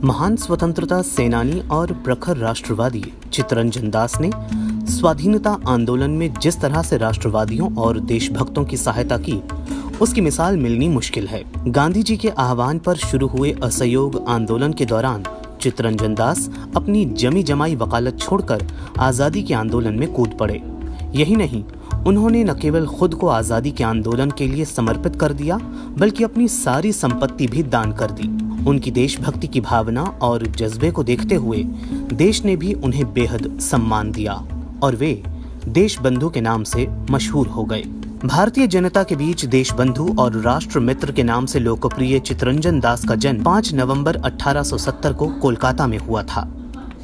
महान स्वतंत्रता सेनानी और प्रखर राष्ट्रवादी चित्तरंजन दास ने स्वाधीनता आंदोलन में जिस तरह से राष्ट्रवादियों और देशभक्तों की सहायता की, उसकी मिसाल मिलनी मुश्किल है। गांधी जी के आह्वान पर शुरू हुए असहयोग आंदोलन के दौरान चित्तरंजन दास अपनी जमी जमाई वकालत छोड़कर आजादी के आंदोलन में कूद पड़े। यही नहीं, उन्होंने न केवल खुद को आजादी के आंदोलन के लिए समर्पित कर दिया, बल्कि अपनी सारी संपत्ति भी दान कर दी। उनकी देशभक्ति की भावना और जज्बे को देखते हुए देश ने भी उन्हें बेहद सम्मान दिया और वे देशबंधु के नाम से मशहूर हो गए। भारतीय जनता के बीच देशबंधु और राष्ट्रमित्र के नाम से लोकप्रिय चित्तरंजन दास का जन्म 5 नवंबर 1870 को कोलकाता में हुआ था।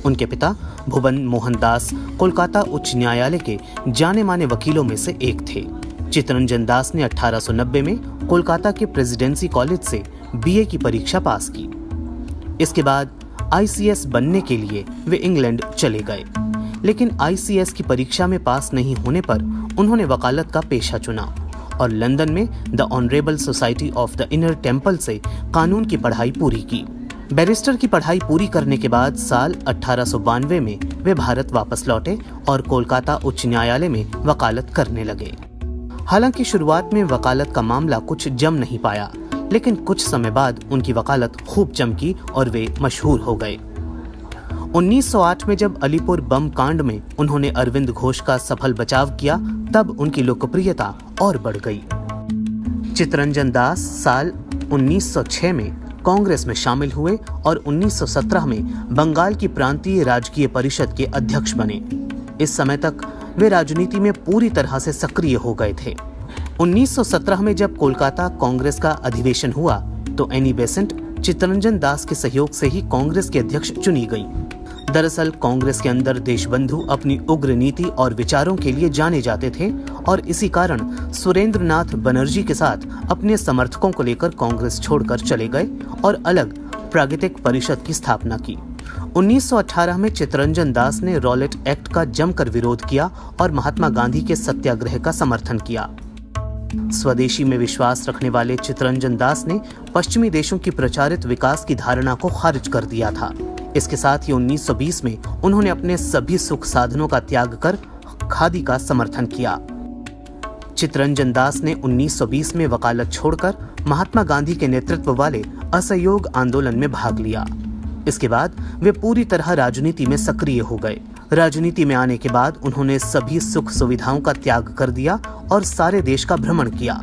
उनके पिता भुवन मोहन दास कोलकाता उच्च न्यायालय के जाने माने वकीलों में से एक थे। चित्तरंजन दास ने 1890 में कोलकाता के प्रेसिडेंसी कॉलेज से बीए की परीक्षा पास की। इसके बाद आईसीएस बनने के लिए वे इंग्लैंड चले गए, लेकिन आईसीएस की परीक्षा में पास नहीं होने पर उन्होंने वकालत का पेशा चुना और लंदन में the honourable society of the inner temple से कानून की पढ़ाई पूरी की। बैरिस्टर की पढ़ाई पूरी करने के बाद साल 1892 में वे भारत वापस लौटे और कोलकाता उच्च न्यायालय में वकालत करने लगे। हालांकि शुरुआत में वकालत का मामला कुछ जम नहीं पाया, लेकिन कुछ समय बाद उनकी वकालत खूब चमकी और वे मशहूर हो गए। 1908 में जब अलीपुर बम कांड में उन्होंने अरविंद घोष का सफल बचाव किया, तब उनकी लोकप्रियता और बढ़ गई। चित्तरंजन दास साल 1906 में कांग्रेस में शामिल हुए और 1917 में बंगाल की प्रांतीय राजकीय परिषद के अध्यक्ष बने। इस समय तक वे राजनीति में पूरी तरह से सक्रिय हो गए थे। 1917 में जब कोलकाता कांग्रेस का अधिवेशन हुआ तो एनी बेसेंट चित्तरंजन दास के सहयोग से ही कांग्रेस के अध्यक्ष चुनी गई। दरअसल कांग्रेस के अंदर देशबंधु अपनी उग्र नीति और विचारों के लिए जाने जाते थे और इसी कारण सुरेंद्रनाथ बनर्जी के साथ अपने समर्थकों को लेकर कांग्रेस छोड़कर चले गए और अलग प्रागैतिक परिषद की स्थापना की। 1918 में चित्तरंजन दास ने रॉलेट एक्ट का जमकर विरोध किया और महात्मा गांधी के सत्याग्रह का समर्थन किया। स्वदेशी में विश्वास रखने वाले चित्तरंजन दास ने पश्चिमी देशों की प्रचारित विकास की धारणा को खारिज कर दिया था। इसके साथ ही 1920 में उन्होंने अपने सभी सुख साधनों का त्याग कर खादी का समर्थन किया। चित्तरंजन दास ने 1920 में वकालत छोड़कर महात्मा गांधी के नेतृत्व वाले असहयोग आंदोलन में भाग लिया। इसके बाद वे पूरी तरह राजनीति में सक्रिय हो गए। राजनीति में आने के बाद उन्होंने सभी सुख सुविधाओं का त्याग कर दिया और सारे देश का भ्रमण किया।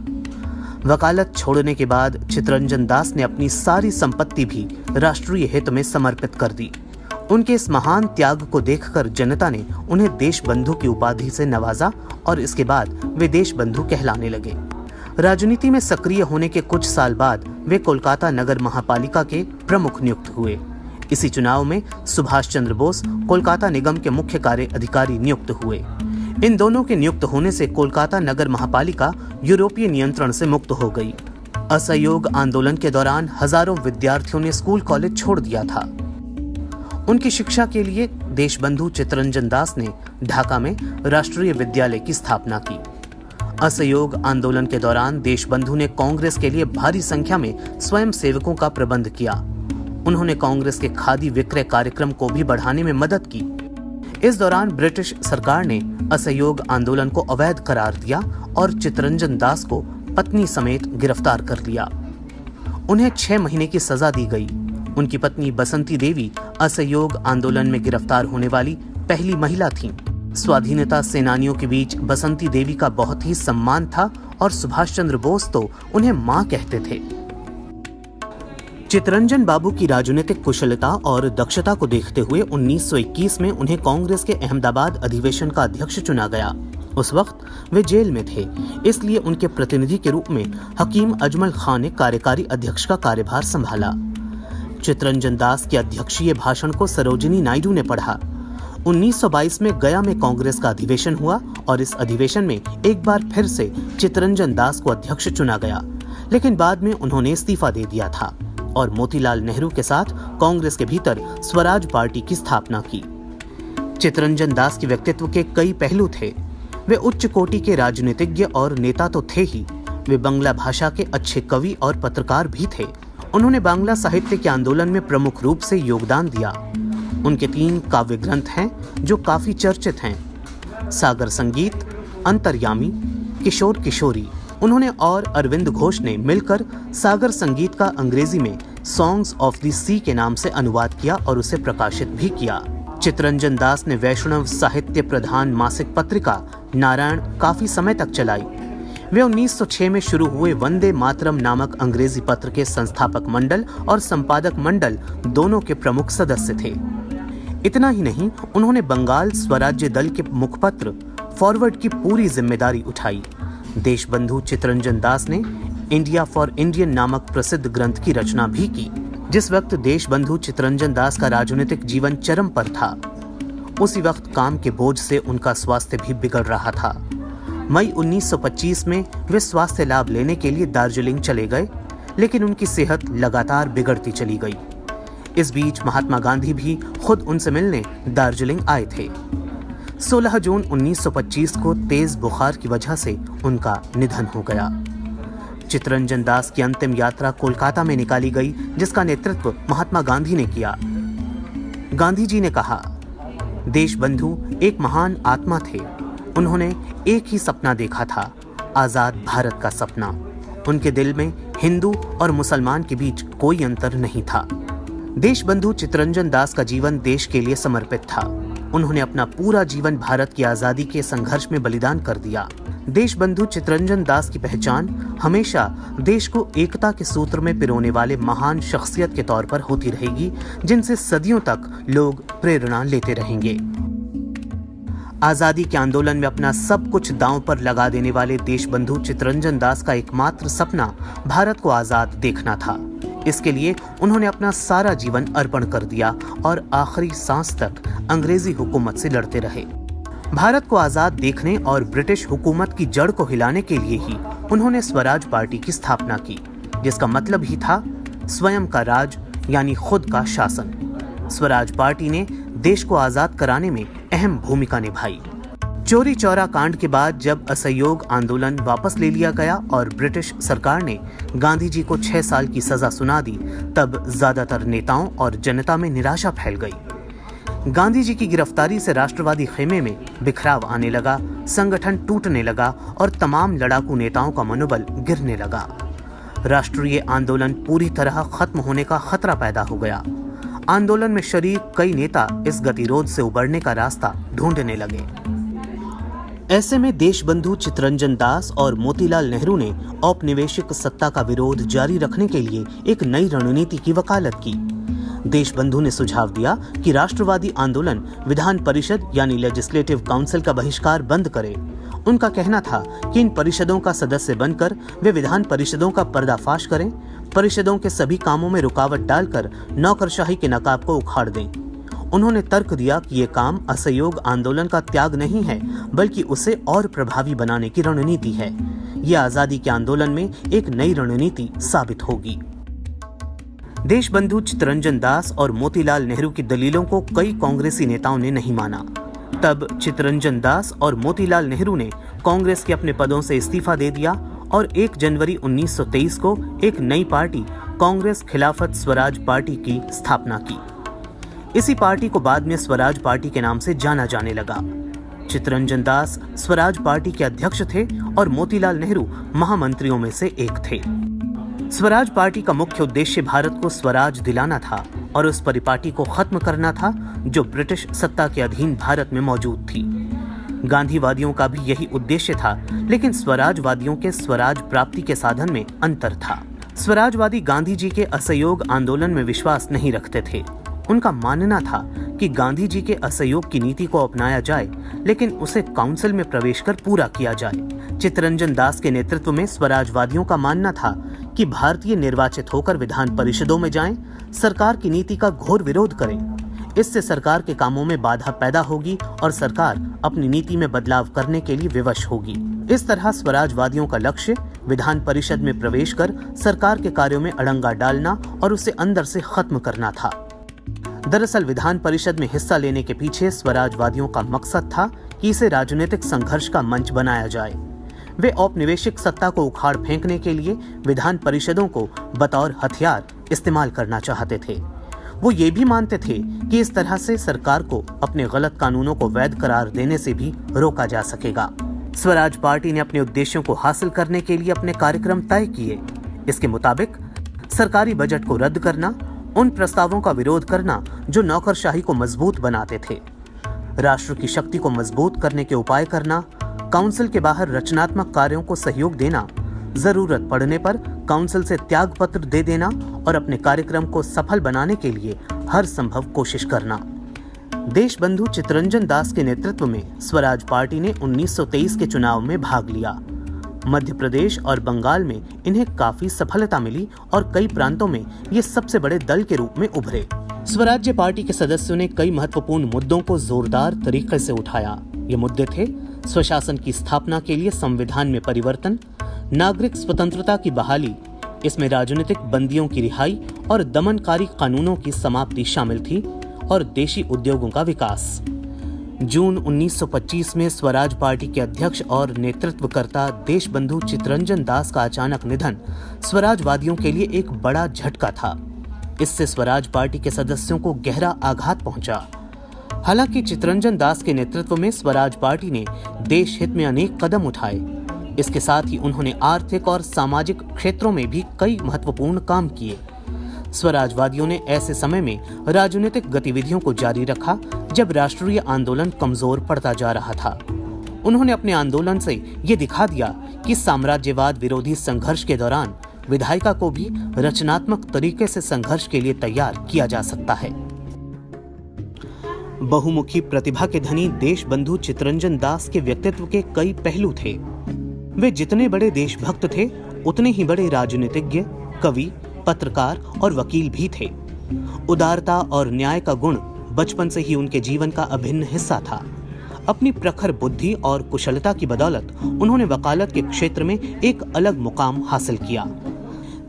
वकालत छोड़ने के बाद चित्तरंजन दास ने अपनी सारी संपत्ति भी राष्ट्रीय हित में समर्पित कर दी। उनके इस महान त्याग को देखकर जनता ने उन्हें देशबंधु की उपाधि से नवाजा और इसके बाद वे देशबंधु कहलाने लगे। राजनीति में सक्रिय होने के कुछ साल बाद वे कोलकाता नगर महापालिका के प्रमुख नियुक्त हुए। इसी चुनाव में सुभाष चंद्र बोस कोलकाता निगम के मुख्य कार्य अधिकारी नियुक्त हुए। इन दोनों के नियुक्त होने से कोलकाता नगर महापालिका यूरोपीय नियंत्रण से मुक्त हो गई। असहयोग आंदोलन के दौरान हजारों विद्यार्थियों ने स्कूल कॉलेज छोड़ दिया था। उनकी शिक्षा के लिए देशबंधु चित्तरंजन दास ने ढाका में राष्ट्रीय विद्यालय की स्थापना की। असहयोग आंदोलन के दौरान देशबंधु ने कांग्रेस के लिए भारी संख्या में स्वयं सेवकों का प्रबंध किया। उन्होंने कांग्रेस के खादी विक्रय कार्यक्रम को भी बढ़ाने में मदद की। इस दौरान ब्रिटिश सरकार ने असहयोग आंदोलन को अवैध करार दिया और चित्तरंजन दास को पत्नी समेत गिरफ्तार कर लिया। उन्हें 6 महीने की सजा दी गई। उनकी पत्नी बसंती देवी असहयोग आंदोलन में गिरफ्तार होने वाली पहली महिला थीं। स्वाधीनता सेनानियों के बीच बसंती देवी का बहुत ही सम्मान था और सुभाष चंद्र बोस तो उन्हें मां कहते थे। चित्तरंजन बाबू की राजनीतिक कुशलता और दक्षता को देखते हुए 1921 में उन्हें कांग्रेस के अहमदाबाद अधिवेशन का अध्यक्ष चुना गया। उस वक्त वे जेल में थे, इसलिए उनके प्रतिनिधि के रूप में हकीम अजमल खान ने कार्यकारी अध्यक्ष का कार्यभार संभाला। चित्तरंजन दास के अध्यक्षीय भाषण को सरोजिनी नायडू ने पढ़ा। 1922 में गया में कांग्रेस का अधिवेशन हुआ और इस अधिवेशन में एक बार फिर से चित्तरंजन दास को अध्यक्ष चुना गया, लेकिन बाद में उन्होंने इस्तीफा दे दिया था और मोतीलाल नेहरू के साथ कांग्रेस के भीतर स्वराज पार्टी की स्थापना की। चित्तरंजन दास के व्यक्तित्व के कई पहलू थे। वे उच्च कोटि के राजनीतिज्ञ और नेता तो थे ही, वे बंगला भाषा के अच्छे कवि और पत्रकार भी थे उन्होंने बांग्ला साहित्य के आंदोलन में प्रमुख रूप से योगदान दिया। उनके 3 काव्य ग्रंथ हैं जो काफी चर्चित हैं, सागर संगीत, अंतर्यामी, किशोर किशोरी। उन्होंने और अरविंद घोष ने मिलकर सागर संगीत का अंग्रेजी में सॉन्ग्स ऑफ द सी के नाम से अनुवाद किया और उसे प्रकाशित भी किया। चित्तरंजन दास ने वैष्णव साहित्य प्रधान मासिक पत्रिका नारायण काफी समय तक चलाई। वे 1906 में शुरू हुए वंदे मातरम नामक अंग्रेजी पत्र के संस्थापक मंडल और संपादक मंडल दोनों के प्रमुख सदस्य थे। इतना ही नहीं, उन्होंने बंगाल स्वराज्य दल के मुखपत्र फॉरवर्ड की पूरी जिम्मेदारी उठाई। देशबंधु चित्तरंजन दास ने इंडिया फॉर इंडियन नामक प्रसिद्ध ग्रंथ की रचना भी की। जिस वक्त देशबंधु चित्तरंजन दास का राजनीतिक जीवन चरम पर था, उसी वक्त काम के बोझ से उनका स्वास्थ्य भी बिगड़ रहा था। मई 1925 में वे स्वास्थ्य लाभ लेने के लिए दार्जिलिंग चले गए, लेकिन उनकी सेहत लगातार बिगड़ती चली गई। इस बीच महात्मा गांधी भी खुद उनसे मिलने दार्जिलिंग आए थे। 16 जून 1925 को तेज बुखार की वजह से उनका निधन हो गया। चित्तरंजन दास की अंतिम यात्रा कोलकाता में निकाली गई, जिसका नेतृत्व महात्मा गांधी ने किया। गांधी जी ने कहा, देशबंधु एक महान आत्मा थे। उन्होंने एक ही सपना देखा था, आजाद भारत का सपना। उनके दिल में हिंदू और मुसलमान के बीच कोई अंतर नहीं था। देशबंधु चित्तरंजन दास का जीवन देश के लिए समर्पित था। उन्होंने अपना पूरा जीवन भारत की आजादी के संघर्ष में बलिदान कर दिया। देशबंधु चित्तरंजन दास की पहचान हमेशा देश को एकता के सूत्र में पिरोने वाले महान शख्सियत के तौर पर होती रहेगी, जिनसे सदियों तक लोग प्रेरणा लेते रहेंगे। आजादी के आंदोलन में अपना सब कुछ दांव पर लगा देने वाले देशबंधु चित्तरंजन दास का एकमात्र सपना भारत को आजाद देखना था। इसके लिए उन्होंने अपना सारा जीवन अर्पण कर दिया और आखिरी सांस तक अंग्रेजी हुकूमत से लड़ते रहे। भारत को आजाद देखने और ब्रिटिश हुकूमत की जड़ को हिलाने के लिए ही उन्होंने स्वराज पार्टी की स्थापना की, जिसका मतलब ही था स्वयं का राज, यानी खुद का शासन। स्वराज पार्टी ने देश को आजाद कराने में अहम भूमिका निभाई। चोरी चौरा कांड के बाद जब असहयोग आंदोलन वापस ले लिया गया और ब्रिटिश सरकार ने गांधी जी को 6 साल की सजा सुना दी, तब ज्यादातर नेताओं और जनता में निराशा फैल गई। गांधी जी की गिरफ्तारी से राष्ट्रवादी खेमे में बिखराव आने लगा, संगठन टूटने लगा और तमाम लड़ाकू नेताओं का मनोबल गिरने लगा। राष्ट्रीय आंदोलन पूरी तरह खत्म होने का खतरा पैदा हो गया। आंदोलन में शरीक कई नेता इस गतिरोध से उबरने का रास्ता ढूंढने लगे। ऐसे में देशबंधु चित्तरंजन दास और मोतीलाल नेहरू ने औपनिवेशिक सत्ता का विरोध जारी रखने के लिए एक नई रणनीति की वकालत की। देशबंधु ने सुझाव दिया कि राष्ट्रवादी आंदोलन विधान परिषद यानी लेजिस्लेटिव काउंसिल का बहिष्कार बंद करे। उनका कहना था कि इन परिषदों का सदस्य बनकर वे विधान परिषदों का पर्दाफाश करें, परिषदों के सभी कामों में रुकावट डालकर नौकरशाही के नकाब को उखाड़ दें। उन्होंने तर्क दिया कि ये काम असहयोग आंदोलन का त्याग नहीं है, बल्कि उसे और प्रभावी बनाने की रणनीति है। ये आजादी के आंदोलन में एक नई रणनीति साबित होगी। देशबंधु चित्तरंजन दास और मोतीलाल नेहरू की दलीलों को कई कांग्रेसी नेताओं ने नहीं माना। तब चित्तरंजन दास और मोतीलाल नेहरू ने कांग्रेस के अपने पदों से इस्तीफा दे दिया और 1 जनवरी 1923 को एक नई पार्टी कांग्रेस खिलाफत स्वराज पार्टी की स्थापना की। इसी पार्टी को बाद में स्वराज पार्टी के नाम से जाना जाने लगा। चित्तरंजन दास स्वराज पार्टी के अध्यक्ष थे और मोतीलाल नेहरू महामंत्रियों में से एक थे। स्वराज पार्टी का मुख्य उद्देश्य भारत को स्वराज दिलाना था और उस परिपाटी को खत्म करना था जो ब्रिटिश सत्ता के अधीन भारत में मौजूद थी। गांधीवादियों का भी यही उद्देश्य था, लेकिन स्वराजवादियों के स्वराज प्राप्ति के साधन में अंतर था। स्वराजवादी गांधी जी के असहयोग आंदोलन में विश्वास नहीं रखते थे। उनका मानना था कि गांधी जी के असहयोग की नीति को अपनाया जाए, लेकिन उसे काउंसिल में प्रवेश कर पूरा किया जाए। चित्तरंजन दास के नेतृत्व में स्वराजवादियों का मानना था कि भारतीय निर्वाचित होकर विधान परिषदों में जाएं, सरकार की नीति का घोर विरोध करें। इससे सरकार के कामों में बाधा पैदा होगी और सरकार अपनी नीति में बदलाव करने के लिए विवश होगी। इस तरह स्वराजवादियों का लक्ष्य विधान परिषद में प्रवेश कर सरकार के कार्यों में अड़ंगा डालना और उसे अंदर से खत्म करना था। दरअसल विधान परिषद में हिस्सा लेने के पीछे स्वराजवादियों का मकसद था कि इसे राजनीतिक संघर्ष का मंच बनाया जाए। वे औपनिवेशिक सत्ता को उखाड़ फेंकने के लिए विधान परिषदों को बतौर हथियार इस्तेमाल करना चाहते थे। वो ये भी मानते थे कि इस तरह से सरकार को अपने गलत कानूनों को वैध करार देने से भी रोका जा सकेगा। स्वराज पार्टी ने अपने उद्देश्यों को हासिल करने के लिए अपने कार्यक्रम तय किए। इसके मुताबिक सरकारी बजट को रद्द करना, उन प्रस्तावों का विरोध करना जो नौकरशाही को मजबूत बनाते थे, राष्ट्र की शक्ति को मजबूत करने के उपाय करना, काउंसिल के बाहर रचनात्मक कार्यों को सहयोग देना, जरूरत पड़ने पर काउंसिल से त्याग पत्र दे देना और अपने कार्यक्रम को सफल बनाने के लिए हर संभव कोशिश करना। देशबंधु चित्तरंजन दास के नेतृत्व में स्वराज पार्टी ने 1923 के चुनाव में भाग लिया। मध्य प्रदेश और बंगाल में इन्हें काफी सफलता मिली और कई प्रांतों में ये सबसे बड़े दल के रूप में उभरे। स्वराज्य पार्टी के सदस्यों ने कई महत्वपूर्ण मुद्दों को जोरदार तरीके से उठाया। ये मुद्दे थे स्वशासन की स्थापना के लिए संविधान में परिवर्तन, नागरिक स्वतंत्रता की बहाली, इसमें राजनीतिक बंदियों की रिहाई और दमनकारी कानूनों की समाप्ति शामिल थी, और देशी उद्योगों का विकास। जून 1925 में स्वराज पार्टी के अध्यक्ष और नेतृत्वकर्ता देशबंधु चित्तरंजन दास का अचानक निधन स्वराजवादियों के लिए एक बड़ा झटका था। इससे स्वराज पार्टी के सदस्यों को गहरा आघात पहुंचा। हालांकि चित्तरंजन दास के नेतृत्व में स्वराज पार्टी ने देश हित में अनेक कदम उठाए। इसके साथ ही उन्होंने आर्थिक और सामाजिक क्षेत्रों में भी कई महत्वपूर्ण काम किए। स्वराजवादियों ने ऐसे समय में राजनीतिक गतिविधियों को जारी रखा जब राष्ट्रीय आंदोलन कमजोर पड़ता जा रहा था। उन्होंने अपने आंदोलन से ये दिखा दिया कि साम्राज्यवाद विरोधी संघर्ष के दौरान विधायिका को भी रचनात्मक तरीके से संघर्ष के लिए तैयार किया जा सकता है। बहुमुखी प्रतिभा के धनी देशबंधु चित्तरंजन दास के व्यक्तित्व के कई पहलू थे। वे जितने बड़े देशभक्त थे, उतने ही बड़े राजनीतिज्ञ, कवि, पत्रकार और वकील भी थे। उदारता और न्याय का गुण बचपन से ही उनके जीवन का अभिन्न हिस्सा था। अपनी प्रखर बुद्धि और कुशलता की बदौलत उन्होंने वकालत के क्षेत्र में एक अलग मुकाम हासिल किया।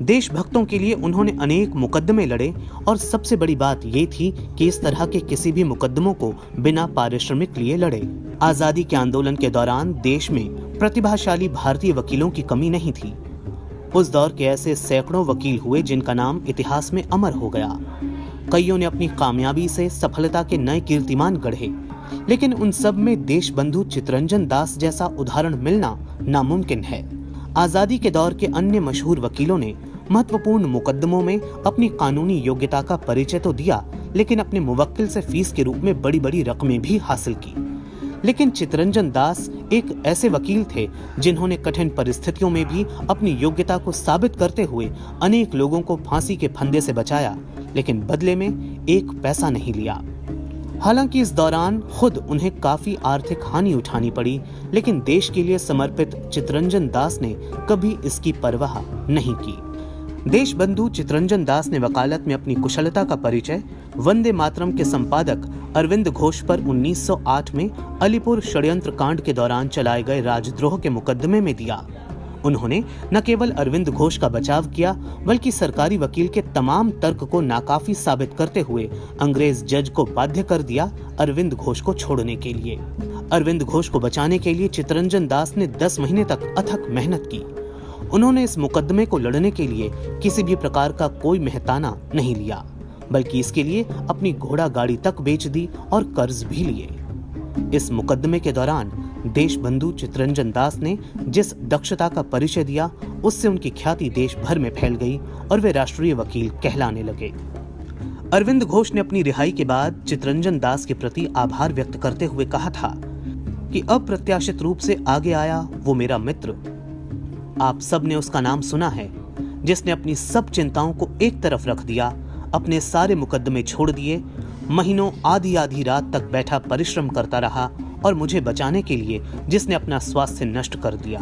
देशभक्तों के लिए उन्होंने अनेक मुकदमे लड़े और सबसे बड़ी बात ये थी कि इस तरह के किसी भी मुकदमों को बिना पारिश्रमिक लिए लड़े। आजादी के आंदोलन के दौरान देश में प्रतिभाशाली भारतीय वकीलों की कमी नहीं थी। उस दौर के ऐसे सैकड़ों वकील हुए जिनका नाम इतिहास में अमर हो गया। कईयों ने अपनी कामयाबी से सफलता के नए कीर्तिमान गढ़े, लेकिन उन सब में देशबंधु चित्तरंजन दास जैसा उदाहरण मिलना नामुमकिन है। आजादी के दौर के अन्य मशहूर वकीलों ने महत्वपूर्ण मुकदमों में अपनी कानूनी योग्यता का परिचय तो दिया, लेकिन अपने मुवक्किल से फीस के रूप में बड़ी बड़ी रकमें भी हासिल की। लेकिन चित्तरंजन दास एक ऐसे वकील थे जिन्होंने कठिन परिस्थितियों में भी अपनी योग्यता को साबित करते हुए अनेक लोगों को फांसी के फंदे से बचाया, लेकिन बदले में एक पैसा नहीं लिया। हालांकि इस दौरान खुद उन्हें काफी आर्थिक हानि उठानी पड़ी, लेकिन देश के लिए समर्पित चित्तरंजन दास ने कभी इसकी परवाह नहीं की। देशबंधु चित्तरंजन दास ने वकालत में अपनी कुशलता का परिचय वंदे मातरम के संपादक अरविंद घोष पर 1908 में अलीपुर षड्यंत्र कांड के दौरान चलाए गए राजद्रोह के मुकदमे में दिया। उन्होंने न केवल अरविंद घोष का बचाव किया, बल्कि सरकारी वकील के तमाम तर्क को नाकाफी साबित करते हुए अंग्रेज जज को बाध्य कर दिया अरविंद घोष को छोड़ने के लिए। अरविंद घोष को बचाने के लिए चित्तरंजन दास ने 10 महीने तक अथक मेहनत की। उन्होंने इस मुकदमे को लड़ने के लिए किसी भी प्रकार का कोई मेहताना नहीं लिया, बल्कि इसके लिए अपनी घोड़ा गाड़ी तक बेच दी और कर्ज भी लिए। इस मुकदमे के दौरान देशबंधु चित्तरंजन दास ने जिस दक्षता का परिचय दिया, उससे उनकी ख्याति देश भर में फैल गई और वे राष्ट्रीय वकील कहलाने लगे। अरविंद घोष ने अपनी रिहाई के बाद चित्तरंजन दास के प्रति आभार व्यक्त करते हुए कहा था कि अप्रत्याशित रूप से आगे आया वो मेरा मित्र। आप सब ने उसका नाम सुना है, जिसने अपनी सब चिंताओं को एक तरफ रख दिया, अपने सारे मुकदमे छोड़ दिए, महीनों आधी आधी रात तक बैठा परिश्रम करता रहा और मुझे बचाने के लिए जिसने अपना स्वास्थ्य नष्ट कर दिया।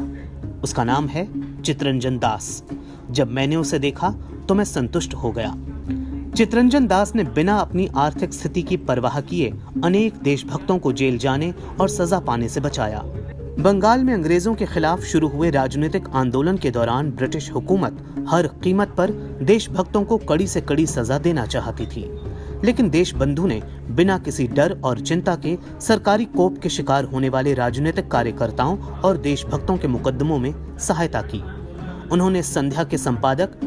उसका नाम है चित्तरंजन दास। जब मैंने उसे देखा तो मैं संतुष्ट हो गया। चित्तरंजन दास ने बिना अपनी आर्थिक स्थिति की परवाह किए अनेक देशभक्तों को जेल जाने और सजा पाने से बचाया। बंगाल में अंग्रेजों के खिलाफ शुरू हुए राजनीतिक आंदोलन के दौरान ब्रिटिश हुकूमत हर कीमत पर देशभक्तों को कड़ी से कड़ी सजा देना चाहती थी, लेकिन देशबंधु ने बिना किसी डर और चिंता के सरकारी कोप के शिकार होने वाले राजनीतिक कार्यकर्ताओं और देशभक्तों के मुकदमों में सहायता की। उन्होंने संध्या के संपादक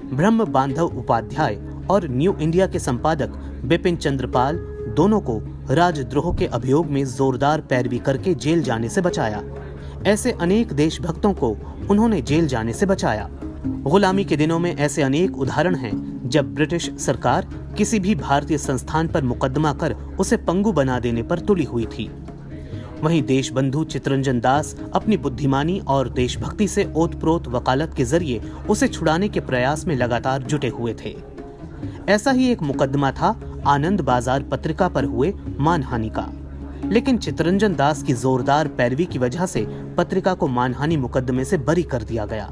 ब्रह्म बांधव उपाध्याय और न्यू इंडिया के संपादक बिपिन चंद्र पाल दोनों को राजद्रोह के अभियोग में जोरदार पैरवी करके जेल जाने से बचाया। ऐसे अनेक देशभक्तों को उन्होंने जेल जाने से बचाया। गुलामी के दिनों में ऐसे अनेक उदाहरण हैं जब ब्रिटिश सरकार किसी भी भारतीय संस्थान पर मुकदमा कर उसे पंगु बना देने पर तुली हुई थी। वहीं देशबंधु चितरंजन दास अपनी बुद्धिमानी और देशभक्ति से ओतप्रोत वकालत के जरिए उसे छुड़ाने के प्रयास में लगातार जुटे हुए थे। ऐसा ही एक मुकदमा था आनंद बाजार पत्रिका पर हुए मानहानि का, लेकिन चितरंजन दास की जोरदार पैरवी की वजह से पत्रिका को मानहानि मुकदमे से बरी कर दिया गया।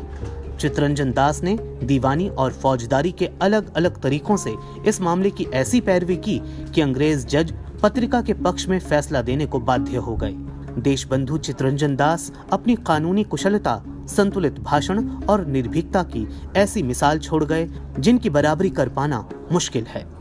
चितरंजन दास ने दीवानी और फौजदारी के अलग अलग तरीकों से इस मामले की ऐसी पैरवी की कि अंग्रेज जज पत्रिका के पक्ष में फैसला देने को बाध्य हो गए। देशबंधु चितरंजन दास अपनी कानूनी कुशलता, संतुलित भाषण और निर्भीकता की ऐसी मिसाल छोड़ गए जिनकी बराबरी कर पाना मुश्किल है।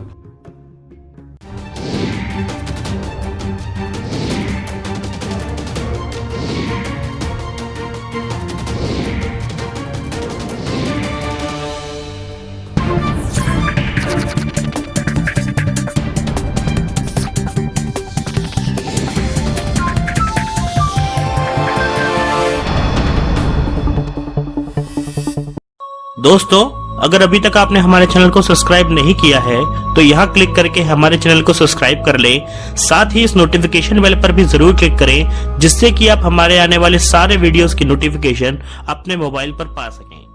दोस्तों, अगर अभी तक आपने हमारे चैनल को सब्सक्राइब नहीं किया है तो यहाँ क्लिक करके हमारे चैनल को सब्सक्राइब कर लें। साथ ही इस नोटिफिकेशन बेल पर भी जरूर क्लिक करें जिससे कि आप हमारे आने वाले सारे वीडियोस की नोटिफिकेशन अपने मोबाइल पर पा सकें।